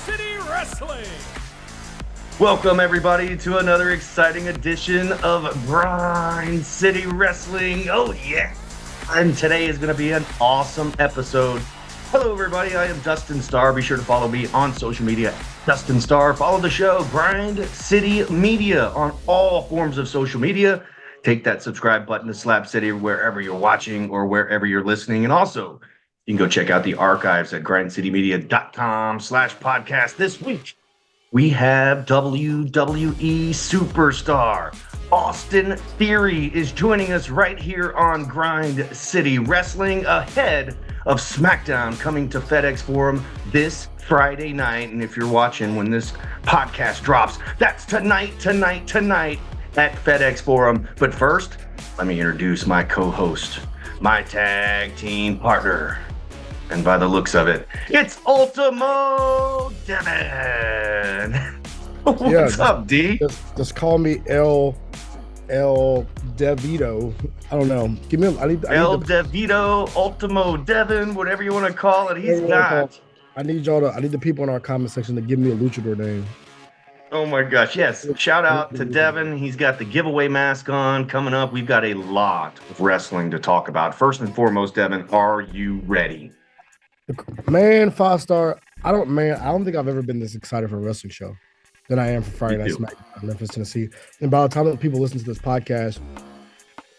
City Wrestling. Welcome, everybody, to another exciting edition of Grind City Wrestling. Oh, yeah. And today is going to be an awesome episode. Hello, everybody. I am Dustin Starr. Be sure to follow me on social media, Dustin Starr. Follow the show, Grind City Media, on all forms of social media. Take that subscribe button to Slap City wherever you're watching or wherever you're listening. And also, you can go check out the archives at grindcitymedia.com/podcast. This week, we have WWE superstar Austin Theory is joining us right here on Grind City Wrestling ahead of SmackDown coming to FedEx Forum this Friday night. And if you're watching when this podcast drops, that's tonight at FedEx Forum. But first, let me introduce my co-host, my tag team partner. And by the looks of it, it's Ultimo Devin. What's up, D? Just call me El DeVito. I don't know. Give me. El DeVito, Ultimo Devin, whatever you want to call it. I need the people in our comment section to give me a luchador name. Oh my gosh, yes. Shout out to Devin. He's got the giveaway mask on coming up. We've got a lot of wrestling to talk about. First and foremost, Devin, are you ready? Man, 5-star. I don't think I've ever been this excited for a wrestling show than I am for Friday Night SmackDown in Memphis, Tennessee. And by the time that people listen to this podcast,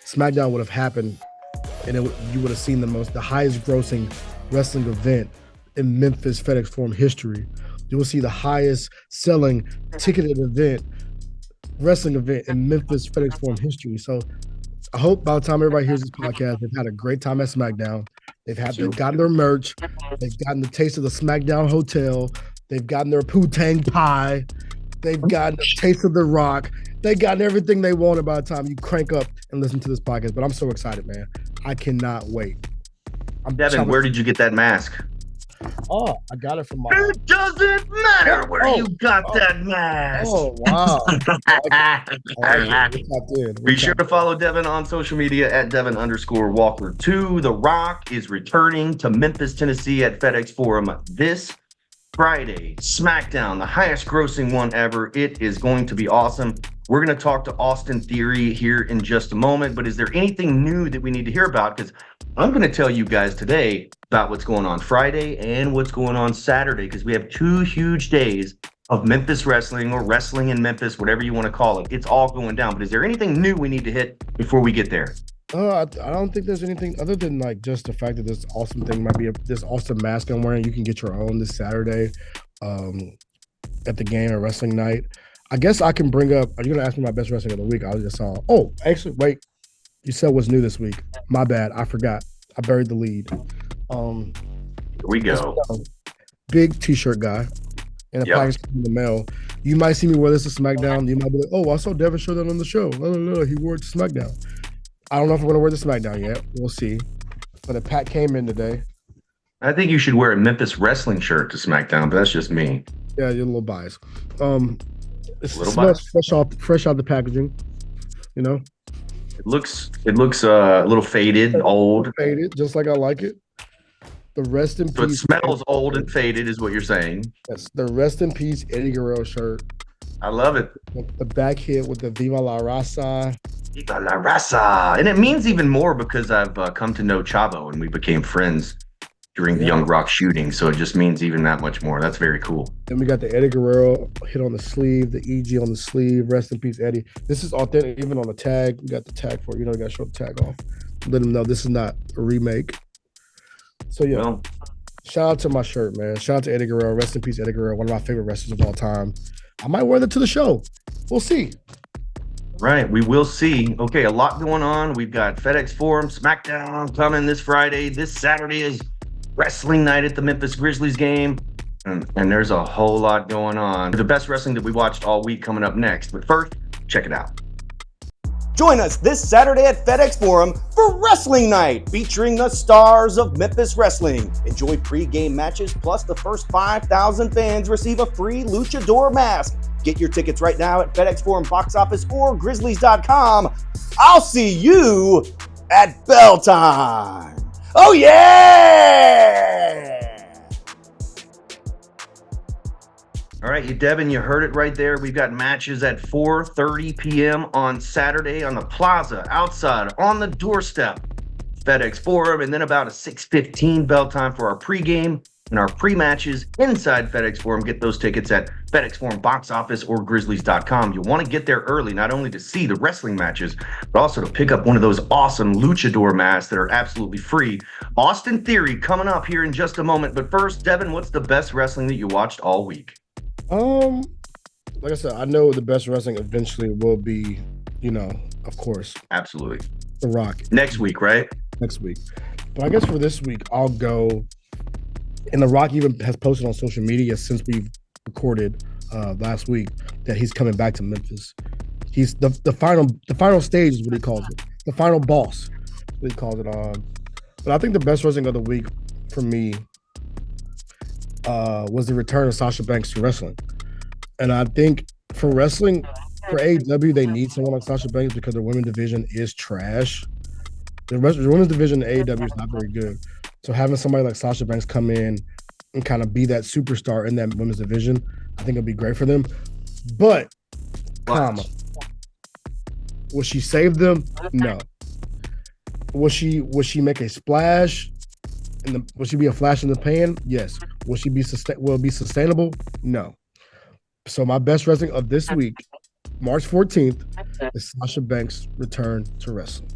SmackDown would have happened, and you would have seen the highest grossing wrestling event in Memphis FedEx Forum history. You will see the highest selling ticketed wrestling event in Memphis FedEx Forum history. So I hope by the time everybody hears this podcast, they've had a great time at SmackDown. They've gotten their merch. They've gotten the taste of the SmackDown hotel. They've gotten their Poo-Tang pie. They've gotten the taste of The Rock. They've gotten everything they wanted by the time you crank up and listen to this podcast. But I'm so excited, man. I cannot wait. Devin, where did you get that mask? Oh, I got it from my... It doesn't matter where you got that mask. Oh, wow. I like it. Be sure to follow Devin on social media at Devin_Walker2. The Rock is returning to Memphis, Tennessee at FedEx Forum this Friday. SmackDown, the highest grossing one ever. It is going to be awesome. We're going to talk to Austin Theory here in just a moment, but is there anything new that we need to hear about? Because I'm going to tell you guys today about what's going on Friday and what's going on Saturday, because we have 2 huge days of Memphis wrestling, or wrestling in Memphis, whatever you want to call it. It's all going down. But is there anything new we need to hit before we get there? I don't think there's anything other than just the fact that this awesome thing might be this awesome mask I'm wearing. You can get your own this Saturday at the game at Wrestling Night. I guess I can bring up. Are you gonna ask me my best wrestling of the week? I was just saw. Oh, actually, wait. You said what's new this week. My bad. I forgot. I buried the lead. Here we go. Big T-shirt guy in a package in the mail. You might see me wear this to SmackDown. You might be like, "Oh, I saw Devin show that on the show." No, he wore it to SmackDown. I don't know if I'm gonna wear the SmackDown yet. We'll see. But the pack came in today. I think you should wear a Memphis wrestling shirt to SmackDown, but that's just me. Yeah, you're a little biased. It little smells biased. fresh out the packaging. You know. It looks a little faded, old. Faded, just like I like it. The rest in peace. So it smells old and faded, is what you're saying. Yes, the rest in peace Eddie Guerrero shirt. I love it. The back hit with the Viva la Raza. Viva la Raza. And it means even more because I've come to know Chavo and we became friends during the Young Rock shooting. So it just means even that much more. That's very cool. Then we got the Eddie Guerrero hit on the sleeve, the EG on the sleeve. Rest in peace, Eddie. This is authentic, even on the tag. We got the tag for it. You know, we got to show the tag off. Let them know this is not a remake. So, shout out to my shirt, man. Shout out to Eddie Guerrero. Rest in peace, Eddie Guerrero. One of my favorite wrestlers of all time. I might wear that to the show. We'll see. Right, we will see. Okay, a lot going on. We've got FedEx Forum, SmackDown coming this Friday. This Saturday is Wrestling Night at the Memphis Grizzlies game. And there's a whole lot going on. The best wrestling that we watched all week coming up next. But first, check it out. Join us this Saturday at FedEx Forum for Wrestling Night, featuring the stars of Memphis wrestling. Enjoy pre-game matches, plus the first 5,000 fans receive a free luchador mask. Get your tickets right now at FedEx Forum box office or Grizzlies.com. I'll see you at bell time. Oh, yeah! All right, Devin, you heard it right there. We've got matches at 4:30 p.m. on Saturday on the plaza, outside, on the doorstep, FedEx Forum, and then about a 6:15 bell time for our pregame and our pre-matches inside FedEx Forum. Get those tickets at FedEx Forum box office or Grizzlies.com. You want to get there early, not only to see the wrestling matches, but also to pick up one of those awesome luchador masks that are absolutely free. Austin Theory coming up here in just a moment. But first, Devin, what's the best wrestling that you watched all week? Like I said, I know the best wrestling eventually will be, of course, Absolutely. The Rock. Next week, right? Next week. But I guess for this week, I'll go. And The Rock even has posted on social media since we've recorded last week that he's coming back to Memphis. He's the final stage is what he calls it. The final boss, what he calls it. But I think the best wrestling of the week for me was the return of Sasha Banks to wrestling. And I think for wrestling, for AEW, they need someone like Sasha Banks because their women's division is trash. The women's division in AEW is not very good. So having somebody like Sasha Banks come in and kind of be that superstar in that women's division, I think it'll be great for them. But, will she save them? No. Will she make a splash? Will she be a flash in the pan? Yes. Will it be sustainable? No. So my best wrestling of this week, March 14th, is Sasha Banks' return to wrestling.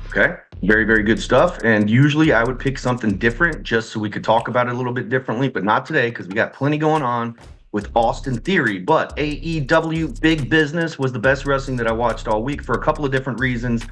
Okay. Very, very good stuff. And usually I would pick something different just so we could talk about it a little bit differently, but not today because we got plenty going on with Austin Theory. But AEW Big Business was the best wrestling that I watched all week for a couple of different reasons.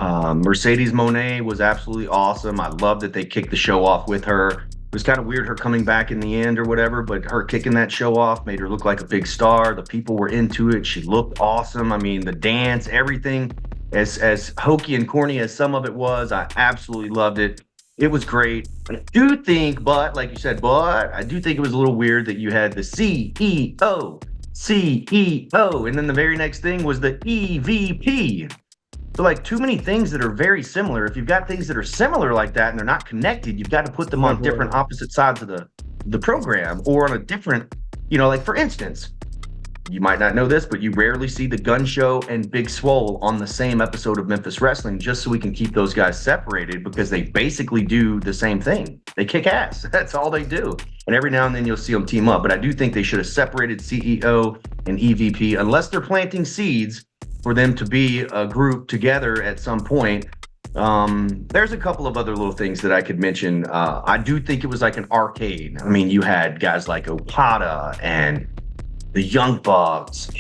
Mercedes Moné was absolutely awesome. I love that they kicked the show off with her. It was kind of weird her coming back in the end or whatever, but her kicking that show off made her look like a big star. The people were into it. She looked awesome. I mean, the dance, everything. As hokey and corny as some of it was, I absolutely loved it. It was great. I do think, like you said, I do think it was a little weird that you had the CEO, and then the very next thing was the EVP. So like too many things that are very similar. If you've got things that are similar like that and they're not connected, you've got to put them on different opposite sides of the program or on a different, like for instance, you might not know this, but you rarely see the Gun Show and Big Swole on the same episode of Memphis Wrestling just so we can keep those guys separated because they basically do the same thing. They kick ass. That's all they do. And every now and then you'll see them team up. But I do think they should have separated CEO and EVP unless they're planting seeds for them to be a group together at some point. There's a couple of other little things that I could mention. I do think it was like an arcade. I mean, you had guys like Okada and the Young Bucks,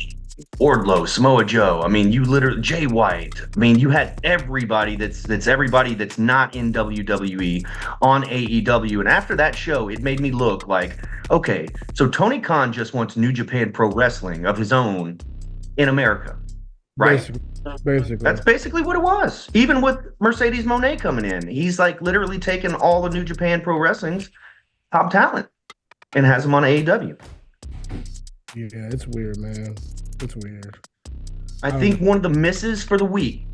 Wardlow, Samoa Joe. I mean, you literally Jay White. I mean, you had everybody that's everybody that's not in WWE on AEW. And after that show, it made me look like, okay, so Tony Khan just wants New Japan Pro Wrestling of his own in America, right? Basically. That's basically what it was. Even with Mercedes Moné coming in, he's like literally taking all the New Japan Pro Wrestling's top talent and has them on AEW. Yeah, it's weird, man. It's weird. I think one of the misses for the week,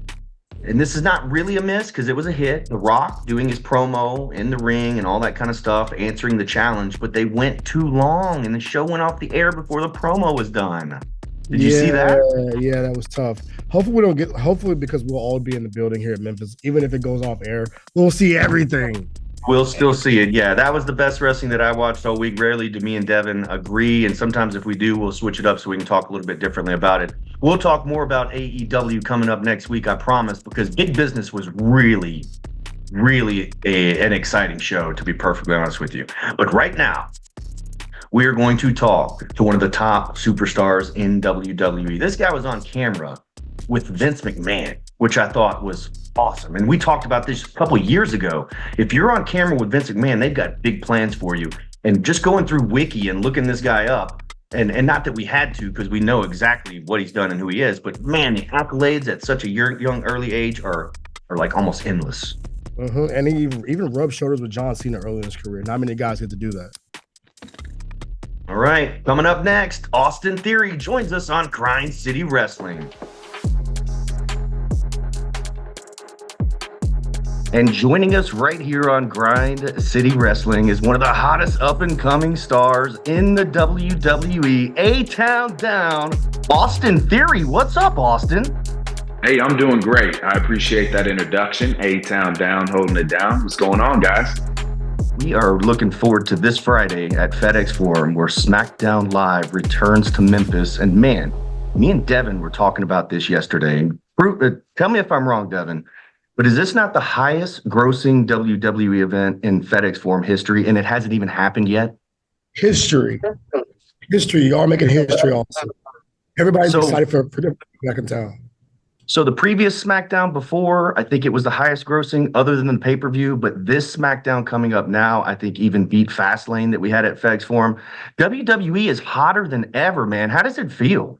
and this is not really a miss because it was a hit, The Rock doing his promo in the ring and all that kind of stuff, answering the challenge, but they went too long and the show went off the air before the promo was done. Did you see that? Yeah, that was tough. Hopefully because we'll all be in the building here at Memphis, even if it goes off air, we'll see everything. We'll still see it. Yeah, that was the best wrestling that I watched all week. Rarely do me and Devin agree, and sometimes if we do, we'll switch it up so we can talk a little bit differently about it. We'll talk more about AEW coming up next week, I promise, because Big Business was really, really an exciting show, to be perfectly honest with you. But right now, we are going to talk to one of the top superstars in WWE. This guy was on camera with Vince McMahon, which I thought was awesome. And we talked about this a couple of years ago. If you're on camera with Vince McMahon, they've got big plans for you. And just going through Wiki and looking this guy up, and not that we had to because we know exactly what he's done and who he is, but man, the accolades at such a young early age are like almost endless. And he even rubbed shoulders with John Cena early in his career. Not many guys get to do that. All right, coming up next, Austin Theory joins us on Grind City Wrestling. And joining us right here on Grind City Wrestling is one of the hottest up-and-coming stars in the WWE, A-Town Down, Austin Theory. What's up, Austin? Hey, I'm doing great. I appreciate that introduction. A-Town Down, holding it down. What's going on, guys? We are looking forward to this Friday at FedEx Forum, where SmackDown Live returns to Memphis. And man, me and Devin were talking about this yesterday. Tell me if I'm wrong, Devin, but is this not the highest grossing WWE event in FedEx Forum history, and it hasn't even happened yet? History. Y'all making history also. Everybody's excited for back in town. So the previous SmackDown before, I think it was the highest grossing other than the pay-per-view, but this SmackDown coming up now, I think even beat Fastlane that we had at FedEx Forum. WWE is hotter than ever, man. How does it feel?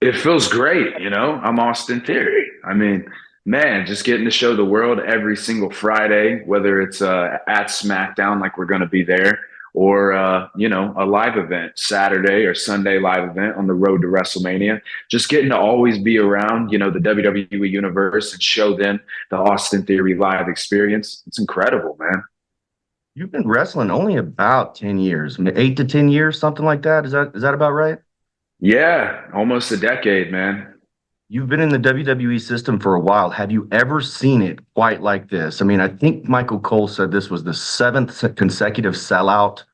It feels great, you know. I'm Austin Theory. I mean, man, just getting to show the world every single Friday, whether it's at SmackDown, like we're going to be there, or, a live event, Saturday or Sunday live event on the road to WrestleMania. Just getting to always be around, the WWE universe and show them the Austin Theory live experience. It's incredible, man. You've been wrestling only about 10 years, 8 to 10 years, something like that. Is that about right? Yeah, almost a decade, man. You've been in the WWE system for a while. Have you ever seen it quite like this? I mean, I think Michael Cole said this was the 7th consecutive sellout.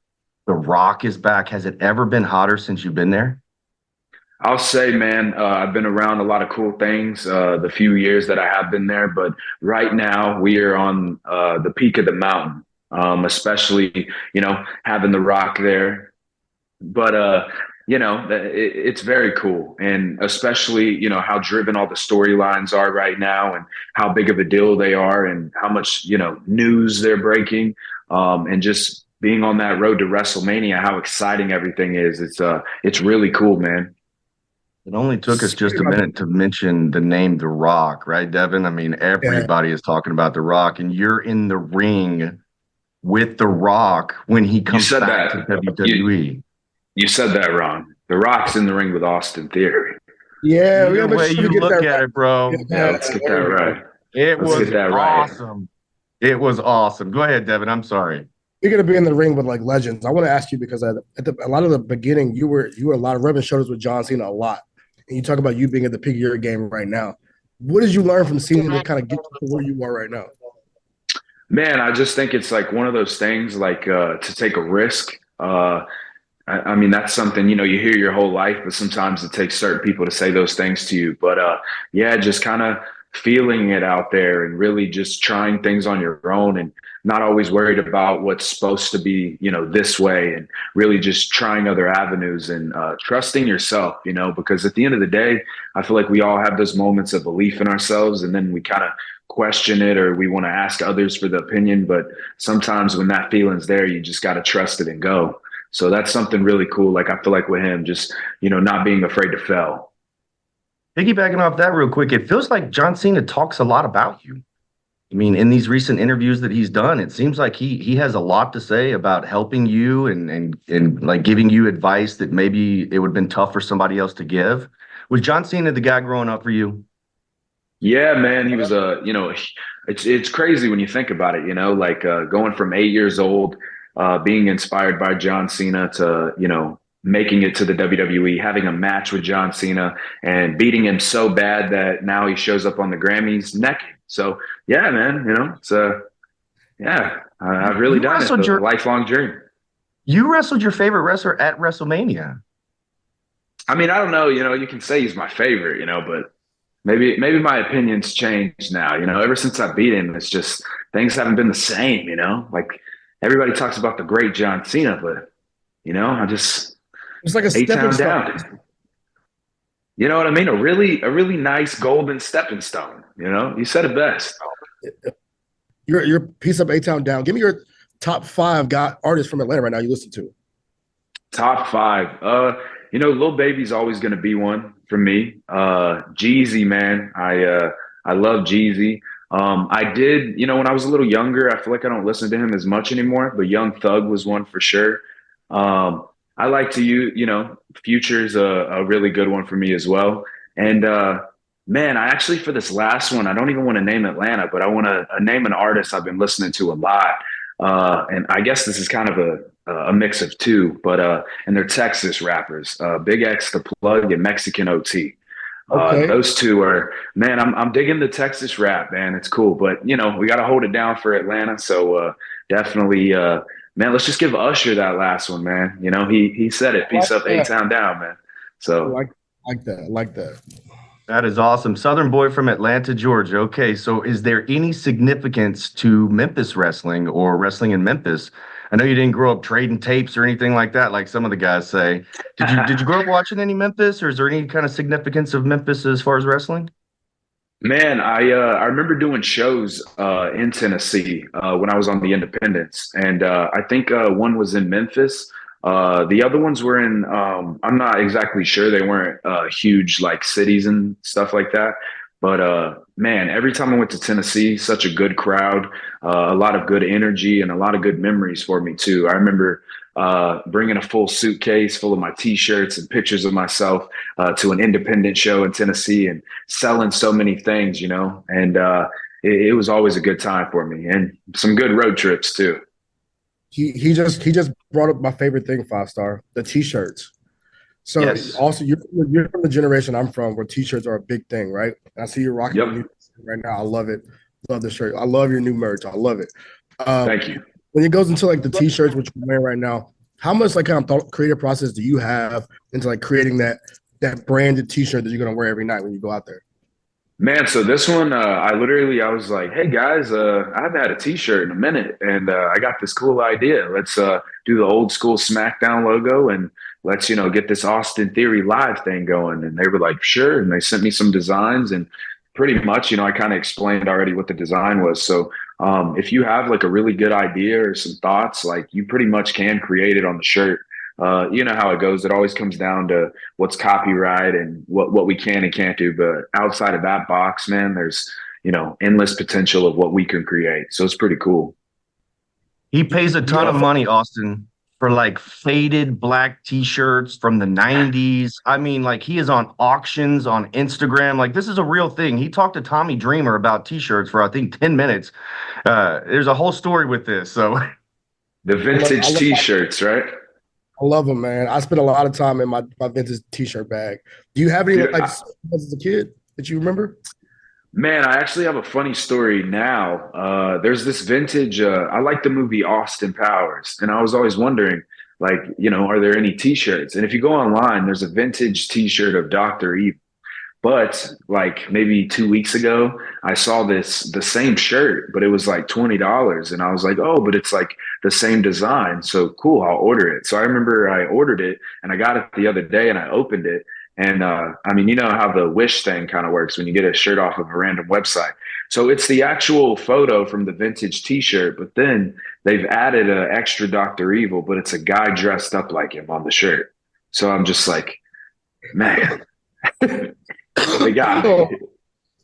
The Rock is back. Has it ever been hotter since you've been there? I'll say, man, I've been around a lot of cool things the few years that I have been there. But right now we are on the peak of the mountain, especially, having The Rock there. But, it's very cool. And especially, how driven all the storylines are right now and how big of a deal they are and how much, news they're breaking, and just being on that road to WrestleMania, how exciting everything is. It's really cool, man. It only took us just a minute to mention the name The Rock, right, Devin? I mean, everybody is talking about The Rock, and you're in the ring with The Rock when he comes back to WWE. You said that wrong. The Rock's in the ring with Austin Theory. Yeah, the way you look at it, bro. Yeah, let's get that right. It was awesome. It was awesome. Go ahead, Devin. I'm sorry. You're gonna be in the ring with like legends. I want to ask you because a lot of the beginning, you were a lot of rubbing shoulders with John Cena a lot, and you talk about you being at the peak of your game right now. What did you learn from Cena to kind of get to where you are right now? Man, I just think it's like one of those things, like to take a risk. I mean, that's something, you hear your whole life, but sometimes it takes certain people to say those things to you. But just kind of feeling it out there and really just trying things on your own and not always worried about what's supposed to be, this way, and really just trying other avenues and trusting yourself, because at the end of the day, I feel like we all have those moments of belief in ourselves, and then we kind of question it or we want to ask others for the opinion. But sometimes when that feeling's there, you just got to trust it and go. So that's something really cool. Like, I feel like with him, just, not being afraid to fail. Piggybacking off that real quick, it feels like John Cena talks a lot about you. I mean, in these recent interviews that he's done, it seems like he has a lot to say about helping you and like giving you advice that maybe it would have been tough for somebody else to give. Was John Cena the guy growing up for you? Yeah, man, he was it's crazy when you think about it, like going from 8 years old, being inspired by John Cena to, making it to the WWE, having a match with John Cena and beating him so bad that now he shows up on the Grammys naked. So yeah, man, it's I've really done it. It's a lifelong dream. You wrestled your favorite wrestler at WrestleMania. I mean, I don't know, you can say he's my favorite, but maybe my opinion's changed now, ever since I beat him, it's just things haven't been the same, like everybody talks about the great John Cena, but it's like a stepping stone. You know what I mean? A really nice golden stepping stone. You said it best. Your piece of A-Town Down. Give me your top 5 artists from Atlanta right now you listen to. Top 5. Lil Baby's always going to be one for me. Jeezy, man. I love Jeezy. I did, when I was a little younger, I feel like I don't listen to him as much anymore, but Young Thug was one for sure. I like to Future's a really good one for me as well. And Man, I actually for this last one, I don't even want to name Atlanta, but I want to name an artist I've been listening to a lot. And I guess this is kind of a mix of two, but and they're Texas rappers, Big X, The Plug, and Mexican OT. Okay. Those two are, man, I'm digging the Texas rap, man. It's cool, but we got to hold it down for Atlanta. So definitely, man, let's just give Usher that last one, man. He said it, I like peace up, that. A-Town down, man. I So like that. I like that. That is awesome. Southern boy from Atlanta, Georgia. Okay, so is there any significance to Memphis wrestling or wrestling in Memphis? I know you didn't grow up trading tapes or anything like that, like some of the guys say. Did you grow up watching any Memphis, or is there any kind of significance of Memphis as far as wrestling? Man, I remember doing shows in Tennessee when I was on the Independents, and I think one was in Memphis. The other ones were in I'm not exactly sure. They weren't huge like cities and stuff like that. But man, every time I went to Tennessee, such a good crowd, a lot of good energy, and a lot of good memories for me too. I remember bringing a full suitcase full of my T-shirts and pictures of myself to an independent show in Tennessee and selling so many things, and it was always a good time for me and some good road trips too. He just brought up my favorite thing, Five Star, the t-shirts. So Yes. also you're from the generation I'm from where t-shirts are a big thing, right? I see you're rocking Yep. a new right now. I love it. Love the shirt. I love your new merch. I love it. Um, Thank you. when it goes into like the t-shirts which you're wearing right now, how much like kind of creative process do you have into like creating that branded t-shirt that you're gonna wear every night when you go out there? Man, so this one, I was like, hey guys, I haven't had a t-shirt in a minute, and I got this cool idea. Let's do the old school SmackDown logo, and let's, get this Austin Theory live thing going. And they were like, sure. And they sent me some designs, and pretty much, I kind of explained already what the design was. So if you have like a really good idea or some thoughts, like you pretty much can create it on the shirt. You know how it goes. It always comes down to what's copyright and what we can and can't do. But outside of that box, man, there's, endless potential of what we can create. So it's pretty cool. He pays a ton of money, Austin, for like faded black t-shirts from the 90s. I mean, like he is on auctions on Instagram. Like this is a real thing. He talked to Tommy Dreamer about t-shirts for I think 10 minutes. There's a whole story with this. So The vintage t-shirts, right? I love them, man. I spent a lot of time in my vintage t-shirt bag. Do you have any Dude, like as a kid that you remember? Man, I actually have a funny story now. There's this vintage, I like the movie Austin Powers, and I was always wondering, like, are there any t-shirts? And if you go online, there's a vintage t-shirt of Dr. Evil. But like maybe 2 weeks ago, I saw the same shirt, but it was like $20. And I was like, oh, but it's like the same design. So cool, I'll order it. So I remember I ordered it and I got it the other day and I opened it. And I mean, you know how the Wish thing kind of works when you get a shirt off of a random website. So it's the actual photo from the vintage t-shirt, but then they've added an extra Dr. Evil, but it's a guy dressed up like him on the shirt. So I'm just like, man. They got me.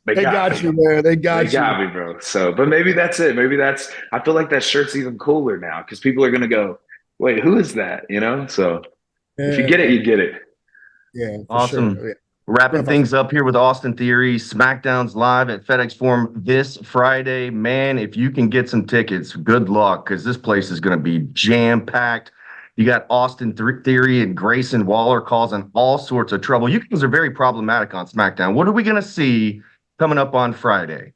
They got you, man. They got They got me, bro. So, but maybe that's it. I feel like that shirt's even cooler now because people are going to go, wait, who is that? So if you get it, you get it. Yeah, awesome. Sure. Yeah. Wrapping things up here with Austin Theory. SmackDown's live at FedEx Forum this Friday. Man, if you can get some tickets, good luck because this place is going to be jam-packed. You got Austin Theory and Grayson Waller causing all sorts of trouble. You guys are very problematic on SmackDown. What are we going to see coming up on Friday?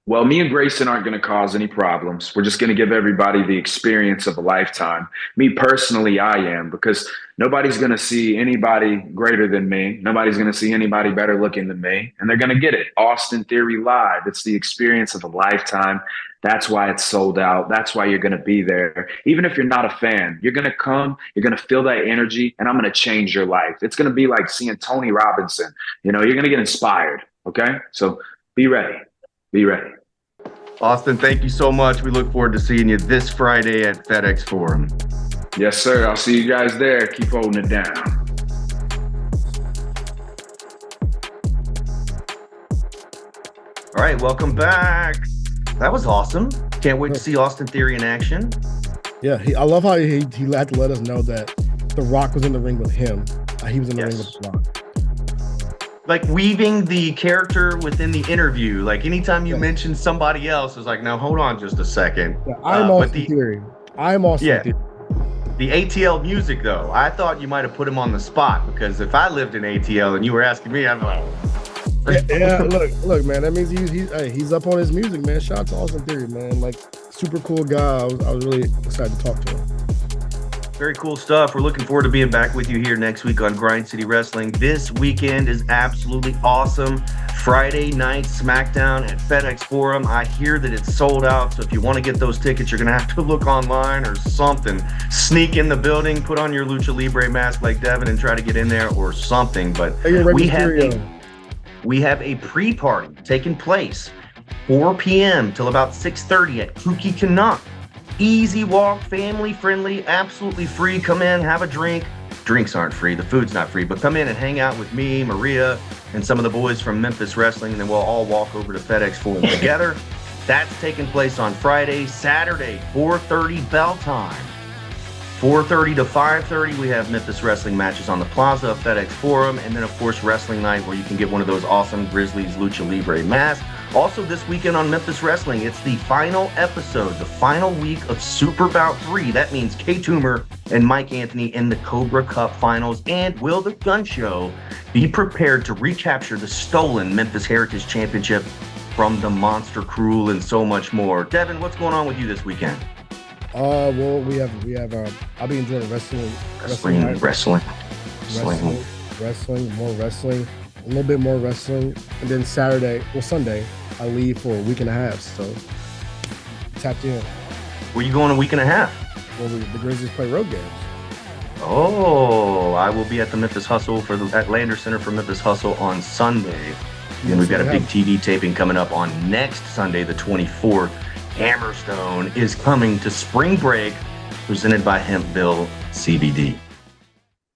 Well, me and Grayson aren't going to cause any problems. We're just going to give everybody the experience of a lifetime. Me personally, I am, because nobody's going to see anybody greater than me. Nobody's going to see anybody better looking than me. And they're going to get it. Austin Theory Live. It's the experience of a lifetime. That's why it's sold out. That's why you're going to be there. Even if you're not a fan, you're going to come, you're going to feel that energy, and I'm going to change your life. It's going to be like seeing Tony Robinson. You're going to get inspired. Okay? So be ready. Be ready. Austin, thank you so much. We look forward to seeing you this Friday at FedEx Forum. Yes, sir. I'll see you guys there. Keep holding it down. All right, welcome back. That was awesome. Can't wait to see Austin Theory in action. Yeah, I love how he had to let us know that The Rock was in the ring with him. He was in the ring with The Rock. like weaving the character within the interview. Like anytime you mention somebody else, it's like, now hold on just a second. Yeah, I'm Austin Theory. I'm Austin Theory. The ATL music, though, I thought you might have put him on the spot, because if I lived in ATL and you were asking me, I'm like, yeah. Look, man. That means he's up on his music, man. Shout out to Austin Theory, man. Like, super cool guy. I was really excited to talk to him. very cool stuff. We're looking forward to being back with you here next week on Grind City Wrestling. This weekend is absolutely awesome. Friday night SmackDown at FedEx Forum. I hear that it's sold out, so if you want to get those tickets, you're going to have to look online or something. Sneak in the building, put on your Lucha Libre mask like Devin and try to get in there or something. But we have a pre-party taking place 4 p.m. till about 6:30 at Kooky Canuck. Easy walk, family friendly, absolutely free. Come in, have a drink. Drinks aren't free, the food's not free, but come in and hang out with me, Maria, and some of the boys from Memphis Wrestling, and then we'll all walk over to FedEx Forum together. That's taking place on Friday. Saturday, 4:30 bell time. 4:30 to 5:30, we have Memphis Wrestling matches on the Plaza of FedEx Forum, and then of course Wrestling Night, where you can get one of those awesome Grizzlies Lucha Libre masks. Also this weekend on Memphis Wrestling, it's the final episode, the final week of Super Bout 3. That means Kay Toomer and Mike Anthony in the Cobra Cup Finals. And will the Gun Show be prepared to recapture the stolen Memphis Heritage Championship from the Monster Cruel and so much more? Devin, what's going on with you this weekend? Well, we have I'll be enjoying wrestling, more wrestling, a little bit more wrestling, and then Sunday, I leave for a week and a half. So tapped in. Where you going a week and a half? Well, the Grizzlies play road games. Oh, I will be at the Memphis Hustle at Lander Center for Memphis Hustle on Sunday. And we've got a big TV taping coming up on next Sunday, the 24th. Hammerstone is coming to Spring Break, presented by Hempville CBD.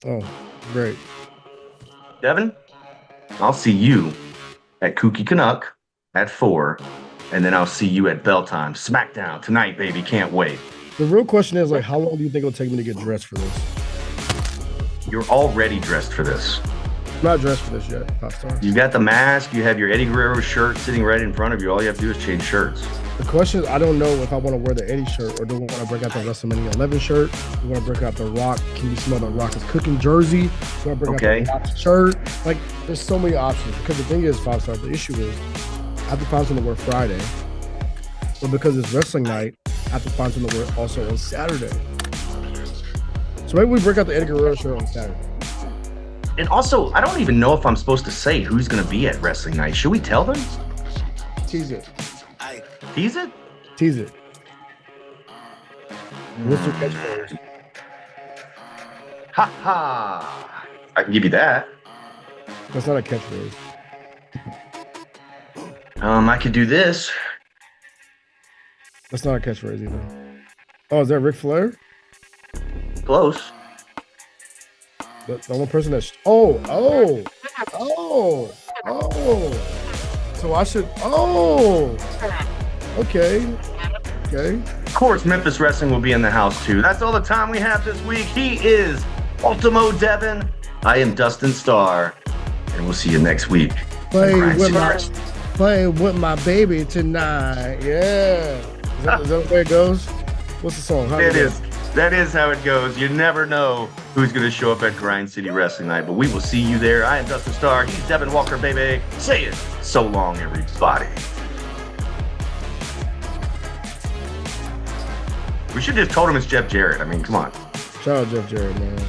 Oh, great. Devin, I'll see you at Kooky Canuck at 4, and then I'll see you at Bell Time. SmackDown tonight, baby. Can't wait. The real question is, like, how long do you think it'll take me to get dressed for this? You're already dressed for this. I'm not dressed for this yet, Star. You got the mask. You have your Eddie Guerrero shirt sitting right in front of you. All you have to do is change shirts. The question is, I don't know if I want to wear the Eddie shirt or do I want to break out the WrestleMania 11 shirt. Do I want to break out the Rock? Can you smell the Rock is cooking jersey? Do I break out the Rock shirt? Like, there's so many options. Because the thing is, 5-star, the issue is I have to find something to wear Friday. But because it's wrestling night, I have to find something to wear also on Saturday. So maybe we break out the Eddie Guerrero shirt on Saturday. And also, I don't even know if I'm supposed to say who's going to be at Wrestling Night. Should we tell them? Tease it. Tease it? Tease it. What's your catchphrase? Ha ha! I can give you that. That's not a catchphrase. I could do this. That's not a catchphrase either. Oh, is that Ric Flair? Close. The only person that's oh. So I should okay. Of course, Memphis Wrestling will be in the house too. That's all the time we have this week. He is Ultimo Devin. I am Dustin Starr, and we'll see you next week. Play with my baby tonight. Yeah. Is that the way it goes? What's the song? That is how it goes. You never know who's going to show up at Grind City Wrestling Night, but we will see you there. I am Dustin Starr. He's Devin Walker, baby. Say it. So long, everybody. We should have just told him it's Jeff Jarrett. I mean, come on. Shout out Jeff Jarrett, man.